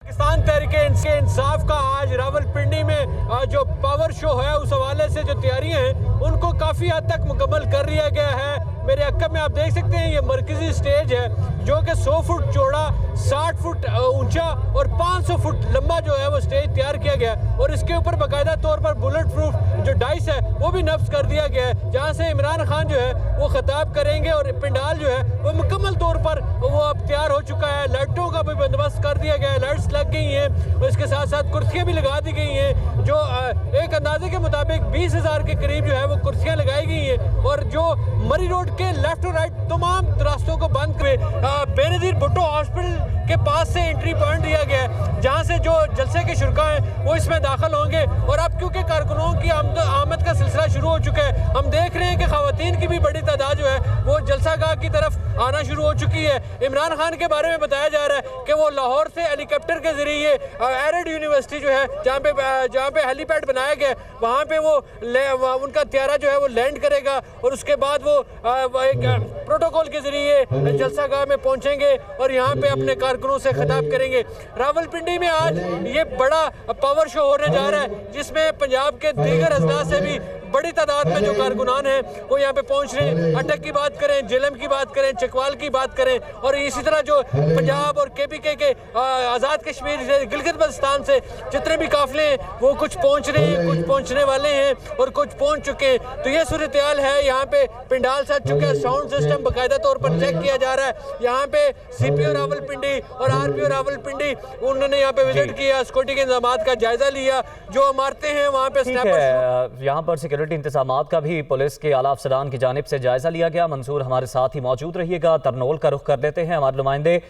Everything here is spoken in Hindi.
पाकिस्तान तहरीक इंसाफ का आज रावलपिंडी में जो पावर शो है उस हवाले से जो तैयारियां हैं उनको काफ़ी हद तक मुकम्मल कर लिया गया है। मेरे अक्कब में आप देख सकते हैं ये मरकजी स्टेज है जो कि 100 फुट चौड़ा, 60 फुट ऊंचा और 500 फुट लंबा जो है वो स्टेज तैयार किया गया है और इसके ऊपर बाकायदा तौर पर बुलेट प्रूफ जो डाइस है वो भी नफ्स कर दिया गया है, जहाँ से इमरान खान जो है वो खिताब करेंगे और पंडाल जो है वो मुकम्मल तौर पर वो अब तैयार हो चुका है। लाइटों का भी बंदोबस्त कर दिया गया है, लाइट्स लग गई हैं और इसके साथ साथ कुर्सियाँ भी लगा दी गई हैं जो एक अंदाजे के मुताबिक 20,000 के करीब जो है वो कुर्सियाँ लगाई गई हैं और जो मरी रोड के लेफ्ट और राइट तमाम रास्तों को बंद करे बेनज़ीर भुट्टो हॉस्पिटल के पास से एंट्री पॉइंट दिया गया है, जहाँ से जो जलसे के शुरा हैं वो इसमें दाखिल होंगे। और अब क्योंकि कारकुनों की आमद का सिलसिला शुरू हो चुका है, हम देख रहे हैं कि ख़वातीन की भी बड़ी तादाद जो है वो जलसागाह की तरफ आना शुरू हो चुकी है। इमरान खान के बारे में बताया जा रहा है कि वो लाहौर से हेलीकॉप्टर के ज़रिए एरिड यूनिवर्सिटी जो है जहाँ पे हेलीपैड बनाया गया वहाँ पे वो उनका त्यारा जो है वो लैंड करेगा और उसके बाद वो एक प्रोटोकॉल के ज़रिए जलसागाह में पहुँचेंगे और यहाँ पे अपने कारकुनों से खिताब करेंगे। रावलपिंडी में आज ये बड़ा पावर शो होने जा रहा है जिसमें पंजाब के दीगर अजला से भी बड़ी तादाद में जो कारकुनान हैं वो यहाँ पे पहुँच रहे हैं। अटक की बात करें, जेलम की बात करें, चकवाल की बात करें और इसी तरह जो पंजाब और KPK के आज़ाद कश्मीर से, गिलगित बल्तिस्तान से जितने भी काफिले हैं वो कुछ पहुँच रहे हैं, कुछ पहुँचने वाले हैं और कुछ पहुँच चुके हैं। तो ये सूरत हाल है। यहाँ पे पंडाल सज चुके हैं, साउंड सिस्टम बाकायदा तौर पर चेक किया जा रहा है। यहाँ पे CPO रावलपिंडी और RPO रावलपिंडी उन्होंने यहाँ पे विजिट किया, सिक्योरिटी के इंतजाम का जायजा लिया, जो इमारतें हैं वहाँ पे स्नैपर्स। यहाँ पर सिक्योरिटी इंतजामात का भी पुलिस के आला अफसरान की जानिब से जायजा लिया गया। मंसूर हमारे साथ ही मौजूद रहिएगा। तरनोल का रुख कर लेते हैं, हमारे नुमाइंदे